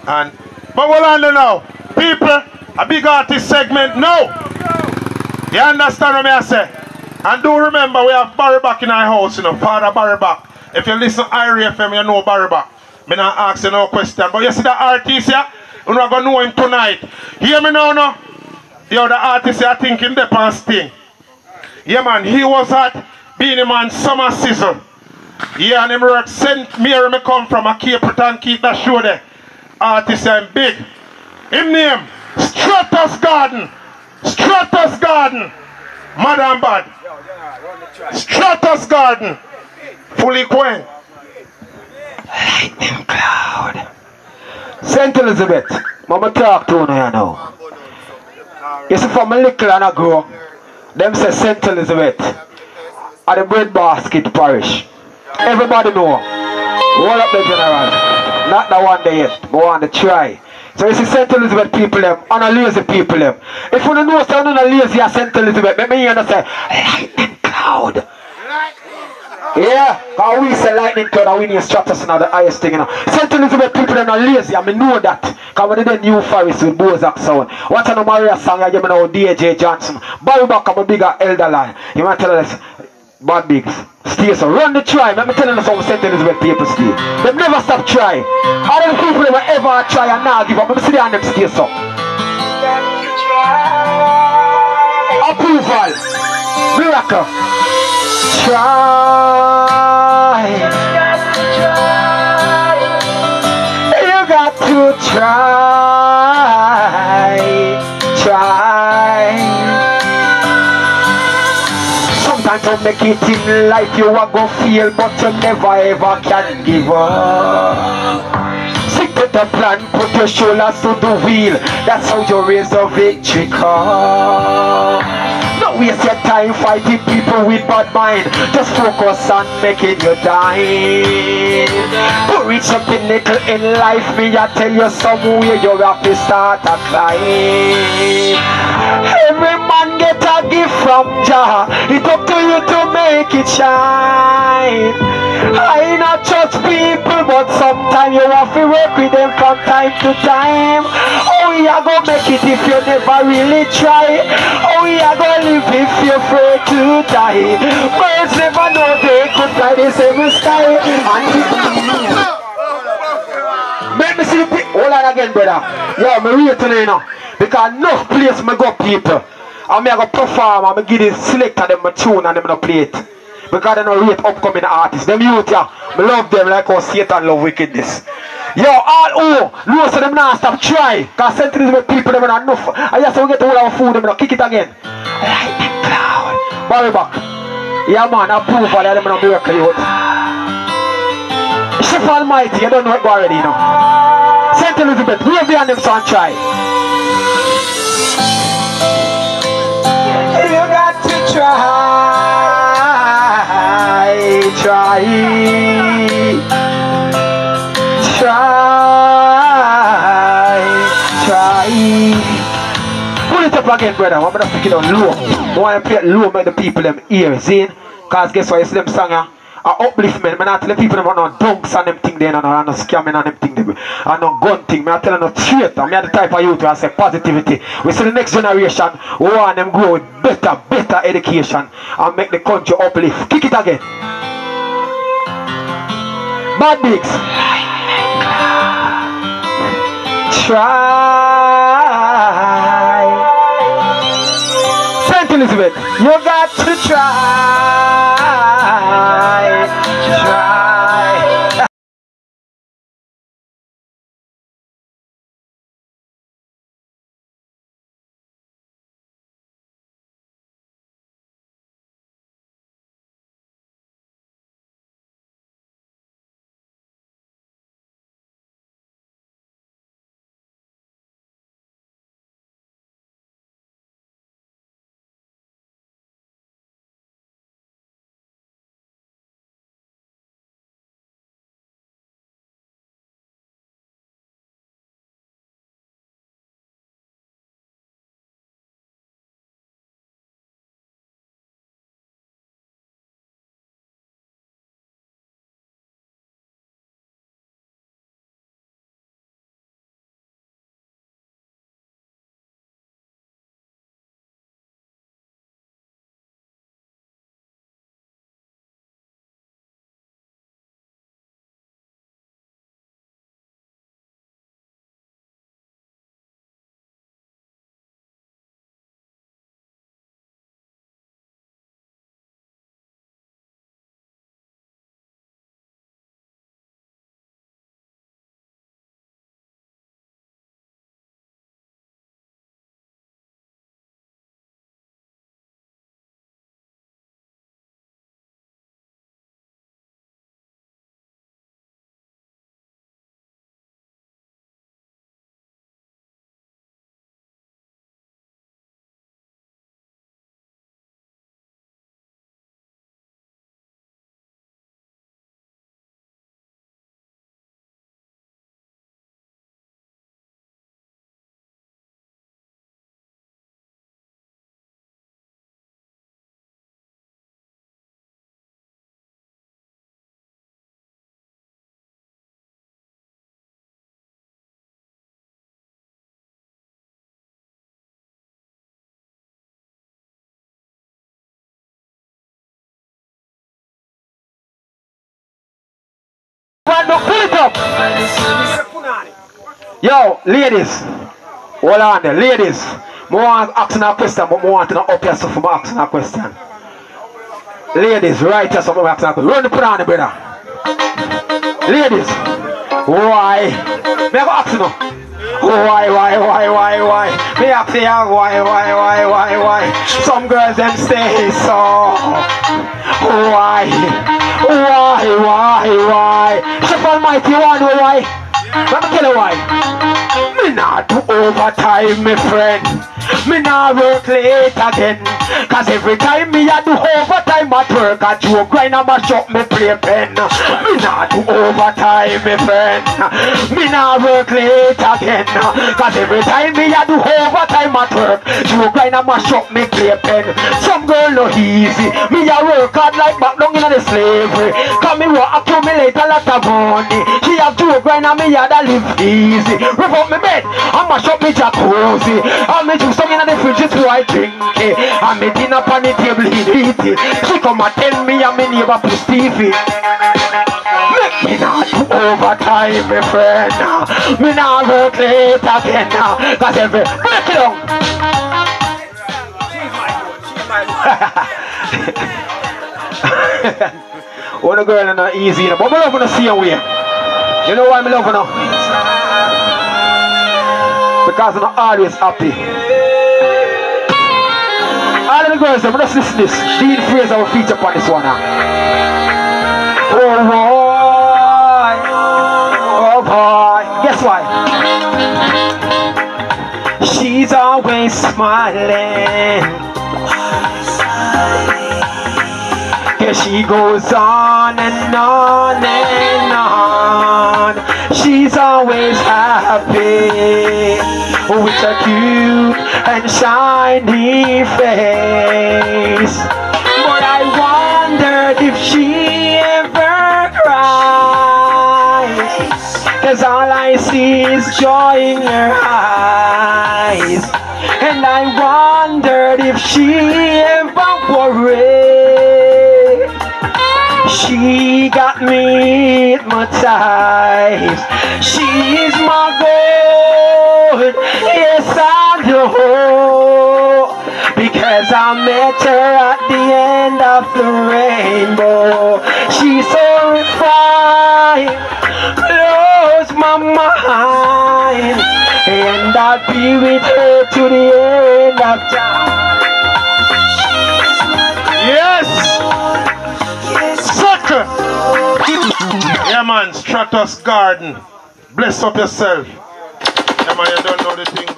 And but hold on now. People, a big artist segment now. You understand what I say? And do remember we have Barry back in our house, you know, Father Barry back. If you listen to Irie FM, you know Barry back. Me not ask you no question. But you see the artist here? You're not gonna know him tonight. Hear me now, no? The other artist here thinking the past thing. Yeah man, he was at Beanie Man Summer Sizzle. Yeah, and him work St. Mary me come from a Cape Breton, keep that show there. Artist and big. Him name Stratus Garden. Stratus Garden. Madam Bad. Stratus Garden. Fully Queen. Lightning Cloud. St. Elizabeth. Mama talk to you now. You see from a little and a grow. Them say St. Elizabeth. At the breadbasket parish. Everybody know. Roll up the general. Not the one day yet. But want to try. So you see St. Elizabeth people them and a lazy people them. If you don't know so you're not lazy at St. Elizabeth, let me hear you say Lightning Cloud. Yeah, because we say Lightning Cloud and we need Stratus and the highest thing, you know. St. Elizabeth people them are lazy and I know that. Because we did the New Forest with Bozak sound. Watch on the Maria song I give me now DJ Johnson. Barry back I'm a bigger elder line. You might tell us Bad Bigs. Stay so. Run the try. Let me tell you some St. Elizabeth people stay. They never stop trying. All the people never ever try and now give up. Let me see them and them stay so. Approval. Miracle. Try. You got to try. Try. Sometimes to make it in life you are gonna feel, but you never ever can give up. Stick to the plan, put your shoulders to the wheel. That's how you raise a victory call. Don't waste your time fighting people with bad mind. Just focus on making your dime. To reach something little in life, me I tell you somewhere you have to start a climb. Every man get a gift from Jah. It's up to you to make it shine. I not judge people, but sometimes you have to work with them from time to time. Oh, you are gonna make it if you never really try. Oh, you are gonna live if you're afraid to die. Birds never know they could fly the same sky. Make me see the people. Hold on again, brother. Yo, me real to you now. Because enough place me go people. And me I go perform and me give the selector them my tune and them no play it. Because they don't rate upcoming artists. Them youth yeah, me love them like how Satan love wickedness. Yo, all who know so them not stop try. Because St. Elizabeth people them not enough. I just we get all our food them not kick it again. Lightning Cloud. Barry back. Yeah man, approve for them no miracle youth. Chef Almighty, you don't know it already you know. St. Elizabeth, we have behind them so and try. You got to try, try, try. Pull it up again, brother. I'm gonna pick it on low. I want to play it low, make the people them ear, see? Cause guess what? You see them song a upliftment. I not tell the people them no dunks and them thing there, and no scamming and them thing there, and no gun thing. I tell them no straight. I'm the type of youth who say positivity. We see the next generation who want them grow with better education and make the country uplift. Kick it again. Bad Bigs. Try. St. Elizabeth, you got to try. man, no, pull it up. Yo, ladies. Hold on there, ladies. I want to ask a question, but I want to up here so for asking a question. Ladies, right here, so I'm asking a question. Run the put on the brother. Ladies, why? Me I go ask you now. Why? Me ask you why? Some girls them stay so. Why? Chef Almighty, you want to know why? Let me tell you why. Me not do overtime, my friend. Me not work late again. Cause every time me a do overtime at work, I joke grind and mash up me play pen. Me not do overtime, my friend. Me not work late again. Cause every time me a do overtime at work, joke grind and mash up me play pen. Some girl no easy. Me a work hard like back down in the slavery. Cause me will accumulate a lot of money. She have joke grind and me a da live easy. Rip up me bed and mash up me jacuzzi. And me juice in the fridge so I drink it. And me dinner on the table eat it. She come and tell me and me neighbor push TV. Make me not do overtime, my friend. Me not work late again. Cause every break it down. One girl is not easy, but I love her to see her way. You know why I love her now? Because I'm not always happy. All of the girls, I'm just listen to this. Dean Fraser will feature upon this one now. Oh boy. Guess why? She's always smiling. Yeah, she goes on and on and on. She's always happy with a cute and shiny face. But I wondered if she ever cries, 'cause all I see is joy in her eyes. And I wondered if she ever worried. She got me hypnotized. She's my gold, yes I know, because I met her at the end of the rainbow. She's so refined, blows my mind, and I'll be with her to the end of time. Yes! Sucker! Yeah man, Stratos Garden. Bless up yourself. Yeah man, you don't know the thing.